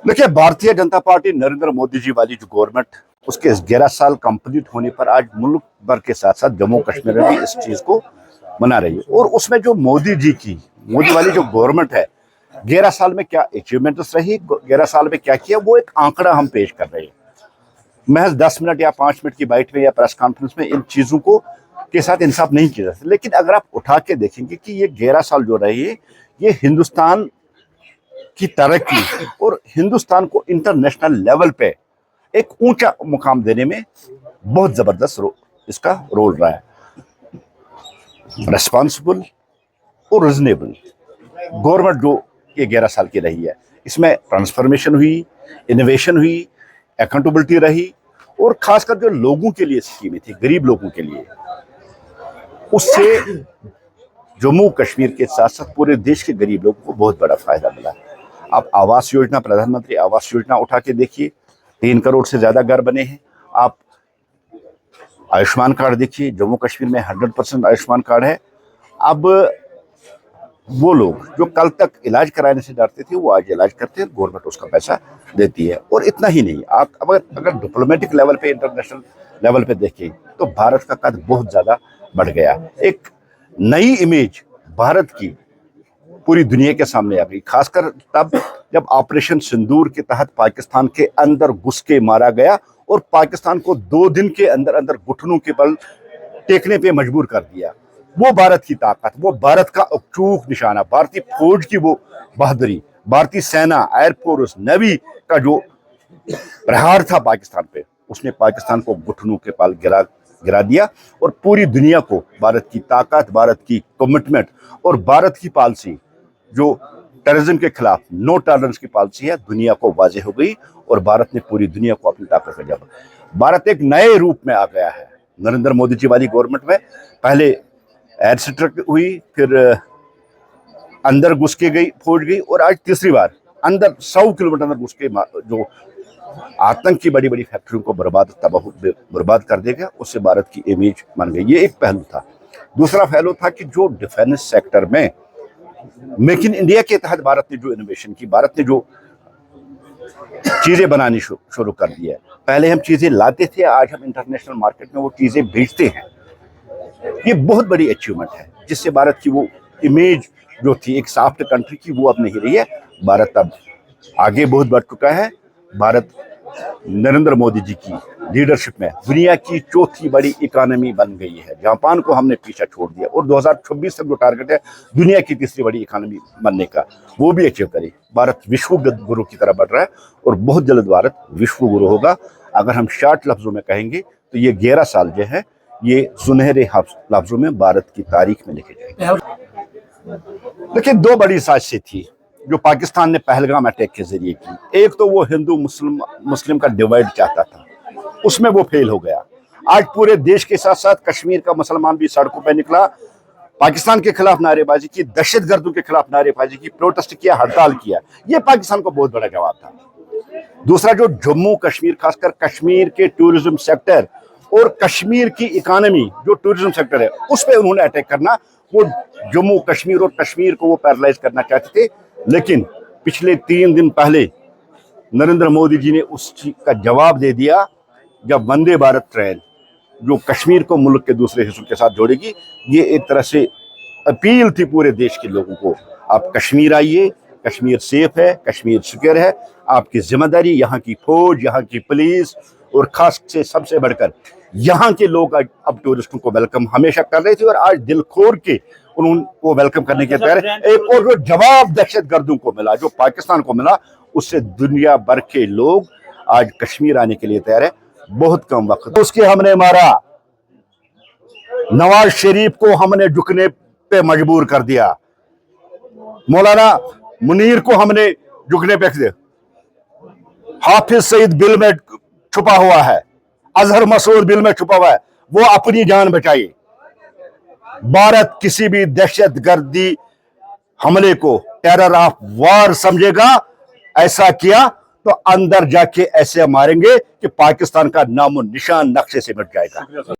देखिए, भारतीय जनता पार्टी नरेंद्र मोदी जी वाली जो गवर्नमेंट, उसके 11 साल कंप्लीट होने पर आज मुल्क भर के साथ साथ जम्मू कश्मीर में भी इस चीज को मना रही है। और उसमें जो मोदी वाली जो गवर्नमेंट है, 11 साल में क्या अचीवमेंट्स रही, 11 साल में क्या किया, वो एक आंकड़ा हम पेश कर रहे हैं। महज 10 मिनट या 5 मिनट की बाइट में या प्रेस कॉन्फ्रेंस में इन चीजों को के साथ इंसाफ नहीं किया जा सकता। लेकिन अगर आप उठा के देखेंगे कि ये 11 साल जो रही है, ये हिंदुस्तान की तरक्की और हिंदुस्तान को इंटरनेशनल लेवल पे एक ऊंचा मुकाम देने में बहुत जबरदस्त इसका रोल रहा है। रेस्पॉन्सिबल और रीजनेबल गवर्नमेंट जो ये 11 साल की रही है, इसमें ट्रांसफॉर्मेशन हुई, इनोवेशन हुई, अकाउंटेबिलिटी रही, और खासकर जो लोगों के लिए स्कीमें थी, गरीब लोगों के लिए, उससे जम्मू कश्मीर के साथ साथ पूरे देश के गरीब लोगों को बहुत बड़ा फायदा मिला। आप आवास योजना, प्रधानमंत्री आवास योजना उठा के देखिए, 3 करोड़ से ज्यादा घर बने हैं। आप आयुष्मान कार्ड देखिए, जम्मू कश्मीर में 100% आयुष्मान कार्ड है। अब वो लोग जो कल तक इलाज कराने से डरते थे, वो आज इलाज करते हैं, गवर्नमेंट उसका पैसा देती है। और इतना ही नहीं, आप अगर डिप्लोमेटिक लेवल पे, इंटरनेशनल लेवल पे देखें तो भारत का कद बहुत ज्यादा बढ़ गया। एक नई इमेज भारत की पूरी दुनिया के सामने आ गई, खासकर तब जब ऑपरेशन सिंदूर के तहत पाकिस्तान के अंदर घुस के मारा गया और पाकिस्तान को 2 दिन के अंदर अंदर घुटनों के बल टेकने पे मजबूर कर दिया। वो भारत की ताकत, वो भारत का अचूक निशाना, भारतीय फौज की वो बहादुरी, भारतीय सेना, एयरफोर्स, नेवी का जो प्रहार था पाकिस्तान पे, उसने पाकिस्तान को घुटनों के बल गिरा दिया। और पूरी दुनिया को भारत की ताकत, भारत की कमिटमेंट और भारत की पॉलिसी, जो टेररिज्म के खिलाफ नो टॉलरेंस की पॉलिसी है, दुनिया को वाज़ेह हो गई। और भारत ने पूरी दुनिया को अपनी ताकत में जब भारत एक नए रूप में आ गया है नरेंद्र मोदी जी वाली गवर्नमेंट में। पहले एयर स्ट्राइक हुई, फिर अंदर घुस के गई फौज गई, और आज तीसरी बार अंदर 100 किलोमीटर अंदर घुस के जो आतंक की बड़ी बड़ी फैक्ट्रियों को बर्बाद कर देगा, उससे भारत की इमेज बन गई। ये एक पहलू था। दूसरा पहलू था कि जो डिफेंस सेक्टर में मेक इन इंडिया के तहत भारत ने जो इनोवेशन की, भारत ने जो चीजें बनानी शुरू कर दी है। पहले हम चीजें लाते थे, आज हम इंटरनेशनल मार्केट में वो चीजें बेचते हैं। ये बहुत बड़ी अचीवमेंट है, जिससे भारत की वो इमेज जो थी एक सॉफ्ट कंट्री की, वो अब नहीं रही है। भारत अब आगे बहुत बढ़ चुका है। भारत नरेंद्र मोदी जी की लीडरशिप में दुनिया की 4थी बड़ी इकोनॉमी बन गई है। जापान को हमने पीछे छोड़ दिया, और 2026 तक जो टारगेट है दुनिया की 3री बड़ी इकोनॉमी बनने का, वो भी अचीव करे। भारत विश्व गुरु की तरह बढ़ रहा है, और बहुत जल्द भारत विश्व गुरु होगा। अगर हम शॉर्ट लफ्जों में कहेंगे तो ये 11 साल जो है, ये सुनहरे लफ्जों में भारत की तारीख में लिखे जाएंगे। देखिए, 2 बड़ी साजिशें थी जो पाकिस्तान ने पहलगाम अटैक के जरिए की। एक तो वो हिंदू मुस्लिम का डिवाइड चाहता था, उसमें वो फेल हो गया। आज पूरे देश के साथ साथ कश्मीर का मुसलमान भी सड़कों पर निकला, पाकिस्तान के खिलाफ नारेबाजी की, दहशतगर्दों के खिलाफ नारेबाजी की, प्रोटेस्ट किया, हड़ताल किया। ये पाकिस्तान को बहुत बड़ा जवाब था। दूसरा, जो जम्मू कश्मीर, खासकर कश्मीर के टूरिज्म सेक्टर और कश्मीर की इकोनॉमी जो टूरिज्म सेक्टर है, उस पर उन्होंने अटैक करना। वो जम्मू कश्मीर और कश्मीर को वो पैरालाइज करना चाहते थे। लेकिन पिछले 3 दिन पहले नरेंद्र मोदी जी ने उस चीज का जवाब दे दिया, जब वंदे भारत ट्रेन जो कश्मीर को मुल्क के दूसरे हिस्सों के साथ जोड़ेगी। ये एक तरह से अपील थी पूरे देश के लोगों को, आप कश्मीर आइए, कश्मीर सेफ है, कश्मीर सिक्योर है, आपकी जिम्मेदारी, यहाँ की फौज, यहाँ की पुलिस, और खास से सबसे बढ़कर यहाँ के लोग अब टूरिस्टों को वेलकम हमेशा कर रहे थे, और आज दिल खोल के उनको वेलकम करने के तैयार है। एक और जो जवाब दहशतगर्दों को मिला, जो पाकिस्तान को मिला, उससे दुनिया भर के लोग आज कश्मीर आने के लिए तैयार है। बहुत कम वक्त उसके हमने मारा, नवाज शरीफ को हमने झुकने पे मजबूर कर दिया, मौलाना मुनीर को हमने झुकने पे दिया, हाफिज सईद बिल में छुपा हुआ है, अजहर मसूद बिल में छुपा हुआ है, वो अपनी जान बचाइए। भारत किसी भी दहशतगर्दी हमले को टेरर ऑफ वार समझेगा। ऐसा किया तो अंदर जाके ऐसे मारेंगे कि पाकिस्तान का नामो निशान नक्शे से मिट जाएगा।